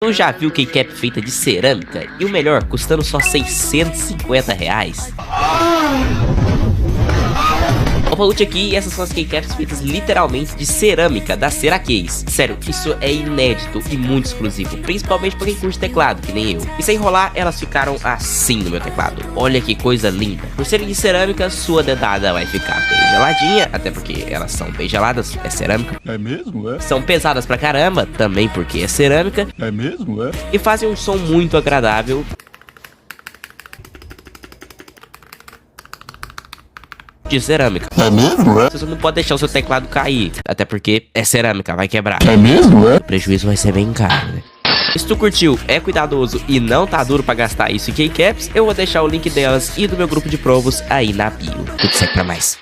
Tu já viu keycap feita de cerâmica? E o melhor, custando só R$650. Opa, Ult aqui, e essas são as keycaps feitas literalmente de cerâmica da Cerakeys. Sério, isso é inédito e muito exclusivo, principalmente pra quem curte teclado, que nem eu. E sem enrolar, elas ficaram assim no meu teclado. Olha que coisa linda. Por serem de cerâmica, sua dentada vai ficar bem geladinha, até porque elas são bem geladas, é cerâmica. É mesmo, é? São pesadas pra caramba, também porque é cerâmica. É mesmo, é? E fazem um som muito agradável. De cerâmica. É mesmo, é? Você não pode deixar o seu teclado cair, até porque é cerâmica, vai quebrar. É mesmo, é? O prejuízo vai ser bem caro, né? Se tu curtiu, é cuidadoso e não tá duro pra gastar isso em keycaps, eu vou deixar o link delas e do meu grupo de provos aí na bio. Tudo certo pra mais.